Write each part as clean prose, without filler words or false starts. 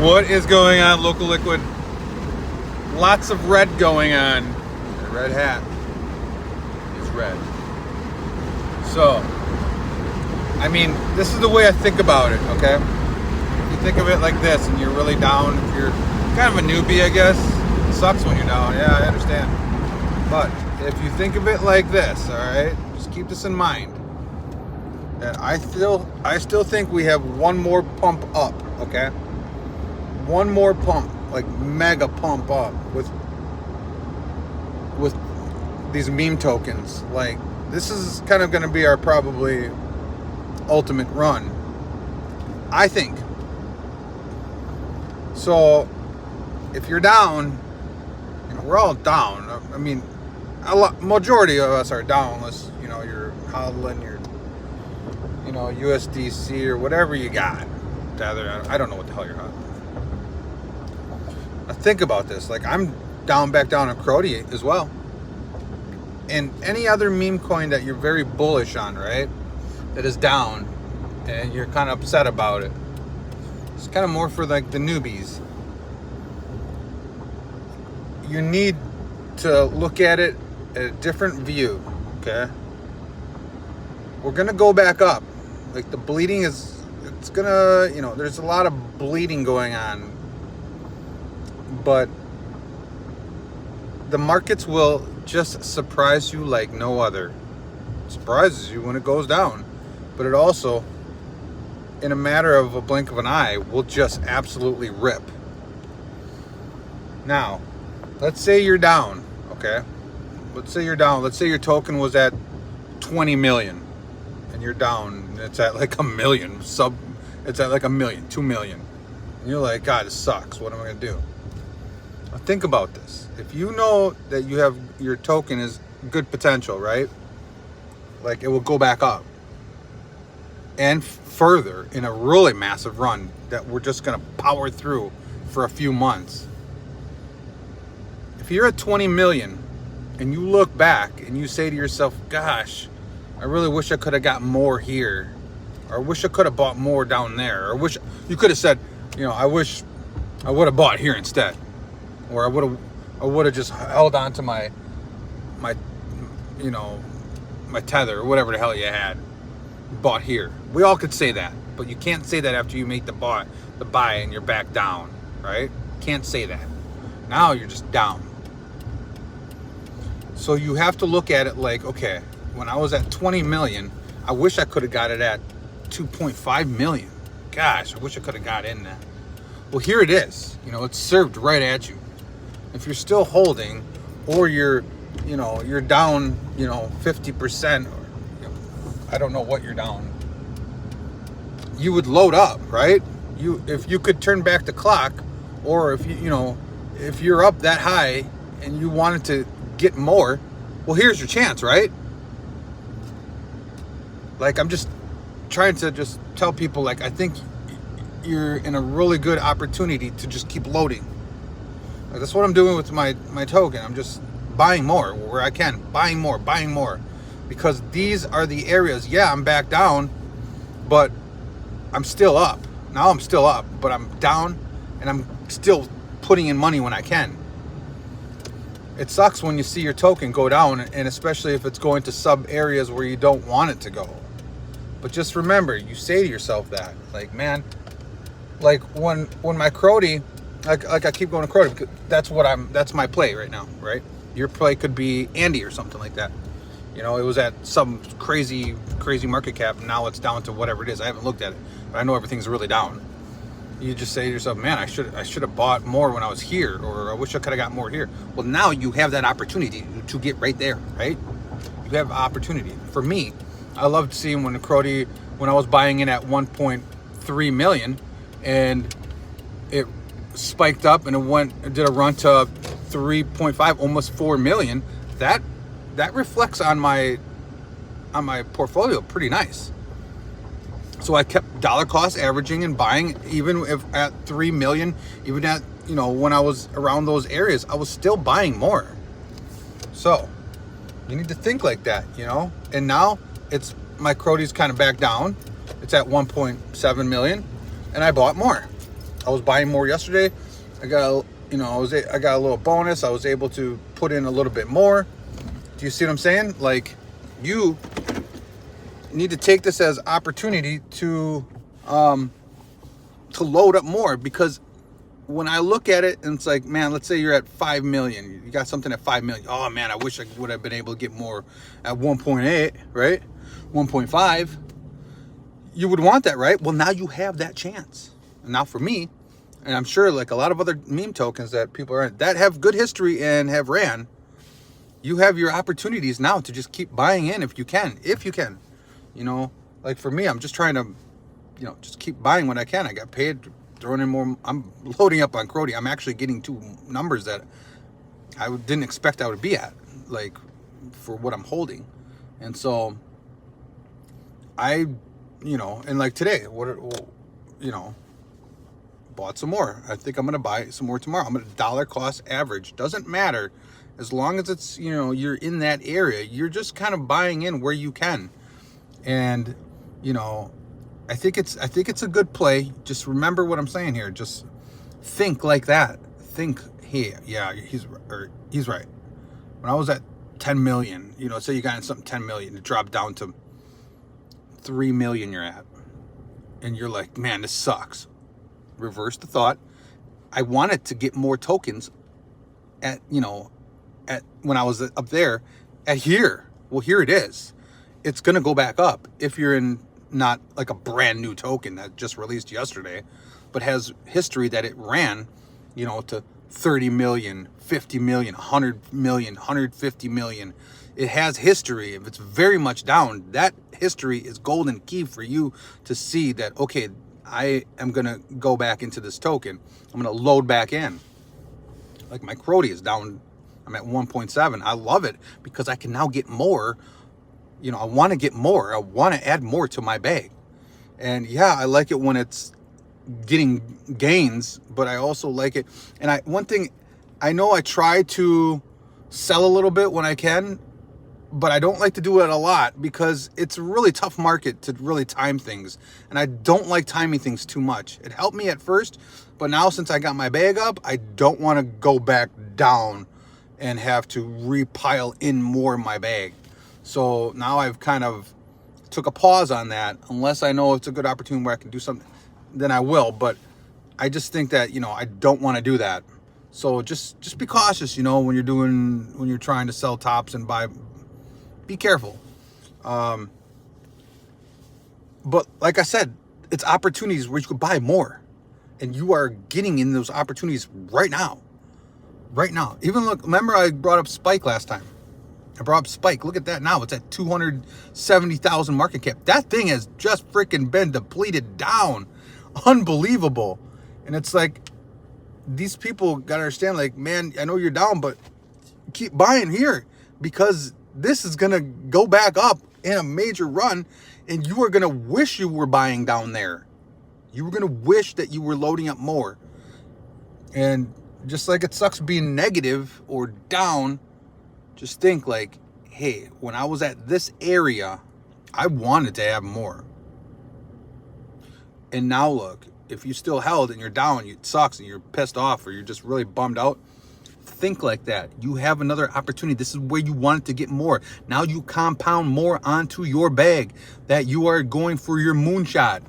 What is going on, Local Liquid? Lots of red going on. The red hat is red. So, I mean, this is the way I think about it, okay? If you think of it like this and you're really down, if you're kind of a newbie, I guess, it sucks when you're down. Yeah, I understand. But if you think of it like this, all right, just keep this in mind. That I still think we have one more pump up, okay? One more pump, like mega pump up with these meme tokens. Like, this is kind of going to be our probably ultimate run, I think. So if you're down, you know, we're all down. I mean, majority of us are down, unless, you know, you're hodling your, you know, USDC or whatever you got. I don't know what the hell you're hodling. Now think about this. Like, I'm back down on Crody as well. And any other meme coin that you're very bullish on, right? That is down and you're kind of upset about it. It's kind of more for like the newbies. You need to look at it at a different view, okay? We're gonna go back up. Like, the bleeding it's gonna, you know, there's a lot of bleeding going on. But the markets will just surprise you like no other. It surprises you when it goes down. But it also, in a matter of a blink of an eye, will just absolutely rip. Now, let's say you're down, okay? Let's say you're down. Let's say your token was at 20 million. And you're down. It's at like a million. It's at like a million, 2 million. And you're like, God, this sucks. What am I going to do? Now think about this. If you know that you have your token is good potential, right? Like, it will go back up and further in a really massive run that we're just going to power through for a few months. If you're at 20 million and you look back and you say to yourself, gosh, I really wish I could have got more here, or I wish I could have bought more down there, or wish you could have said, you know, I wish I would have bought here instead. Or I would have just held on to my you know, my tether or whatever the hell you had, bought here. We all could say that, but you can't say that after you make the buy and you're back down, right? Can't say that. Now you're just down. So you have to look at it like, okay, when I was at 20 million, I wish I could have got it at 2.5 million. Gosh, I wish I could have got in that. Well, here it is. You know, it's served right at you. If you're still holding, or you're down, 50%, or, I don't know what you're down, you would load up, right? If you could turn back the clock, or if you're up that high and you wanted to get more, well, here's your chance, right? Like, I'm just trying to just tell people, like, I think you're in a really good opportunity to just keep loading. Like, that's what I'm doing with my token. I'm just buying more where I can, buying more, because these are the areas. Yeah, I'm back down, but I'm still up. Now I'm still up, but I'm down, and I'm still putting in money when I can. It sucks when you see your token go down, and especially if it's going to sub areas where you don't want it to go. But just remember, you say to yourself that, like, man, like when my Crody, like I keep going to Crody because that's my play right now, right? Your play could be Andy or something like that. You know, it was at some crazy market cap, and now it's down to whatever it is. I haven't looked at it, but I know everything's really down. You just say to yourself, man, I should have bought more when I was here, or I wish I could have got more here. Well, now you have that opportunity to get right there, right? You have opportunity. For me, I loved seeing when I was buying in at 1.3 million, and it spiked up and it did a run to 3.5, almost 4 million. That reflects on my portfolio pretty nice. So I kept dollar cost averaging and buying, even if at 3 million, even at, when I was around those areas, I was still buying more. So you need to think like that, and now my Crody's kind of back down. It's at 1.7 million and I bought more. I was buying more yesterday. I got, I got a little bonus. I was able to put in a little bit more. Do you see what I'm saying? Like, you need to take this as opportunity to load up more, because when I look at it and it's like, man, let's say you're at 5 million, you got something at 5 million. Oh man, I wish I would have been able to get more at 1.8, right? 1.5. You would want that, right? Well, now you have that chance. And now for me, and I'm sure like a lot of other meme tokens that people are that have good history and have ran, you have your opportunities now to just keep buying in if you can. Like for me, I'm just trying to, just keep buying when I can. I got paid, throwing in more. I'm loading up on Crody. I'm actually getting 2 numbers that I didn't expect I would be at, like, for what I'm holding. And so I, and like today, bought some more. I think I'm going to buy some more tomorrow. I'm going to dollar cost average. Doesn't matter. As long as it's, you're in that area, you're just kind of buying in where you can. And, I think it's a good play. Just remember what I'm saying here. Just think like that. Think, hey, yeah, he's right. When I was at 10 million, say you got in something 10 million, it dropped down to 3 million you're at. And you're like, man, this sucks. Reverse the thought. I wanted to get more tokens at when I was up there at here. Well, here it is. It's going to go back up if you're in not like a brand new token that just released yesterday, but has history that it ran, to 30 million, 50 million, 100 million, 150 million. It has history. If it's very much down, that history is golden key for you to see that, okay, I am going to go back into this token. I'm going to load back in. Like my Crody is down. I'm at 1.7. I love it because I can now get more. I want to get more. I want to add more to my bag. And yeah, I like it when it's getting gains, but I also like it. And one thing, I know I try to sell a little bit when I can, but I don't like to do it a lot because it's a really tough market to really time things. And I don't like timing things too much. It helped me at first, but now since I got my bag up, I don't want to go back down and have to repile in more in my bag. So now I've kind of took a pause on that. Unless I know it's a good opportunity where I can do something, then I will. But I just think that, I don't want to do that. So just be cautious, when you're trying to sell tops and buy. Be careful. But like I said, it's opportunities where you could buy more. And you are getting in those opportunities right now. Right now. Even look, remember I brought up Spike last time. I brought up Spike. Look at that now. It's at 270,000 market cap. That thing has just freaking been depleted down. Unbelievable. And it's like, these people got to understand, like, man, I know you're down, but keep buying here because this is going to go back up in a major run and you are going to wish you were buying down there. You were going to wish that you were loading up more. And just like it sucks being negative or down, just think like, hey, when I was at this area, I wanted to have more. And now look, if you still held and you're down, it sucks and you're pissed off or you're just really bummed out, think like that. You have another opportunity. This is where you wanted to get more. Now you compound more onto your bag that you are going for your moonshot.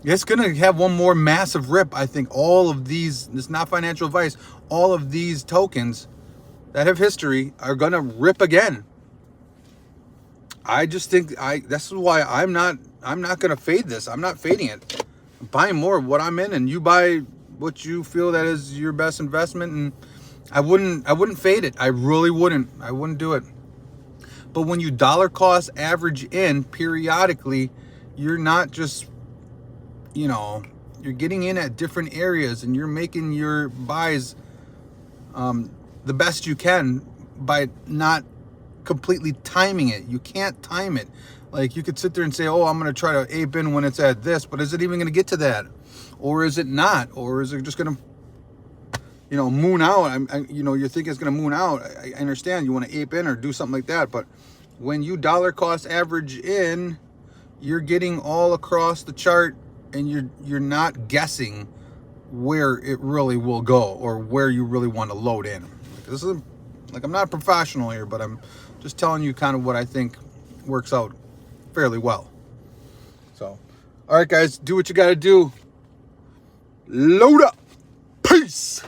It's going to have one more massive rip. I think all of these, this is not financial advice, all of these tokens that have history are going to rip again. I just think this is why I'm not going to fade this. I'm not fading it. I'm buying more of what I'm in and you buy what you feel that is your best investment. And I wouldn't fade it. I really wouldn't. I wouldn't do it. But when you dollar cost average in periodically, you're not just, you're getting in at different areas and you're making your buys the best you can by not completely timing it. You can't time it. Like you could sit there and say, oh, I'm going to try to ape in when it's at this, but is it even going to get to that? Or is it not? Or is it just going to, moon out? You think it's going to moon out. I understand you want to ape in or do something like that. But when you dollar cost average in, you're getting all across the chart and you're not guessing where it really will go or where you really want to load in. This is like, I'm not a professional here, but I'm just telling you kind of what I think works out fairly well. So, all right, guys, do what you got to do. Load up. Peace.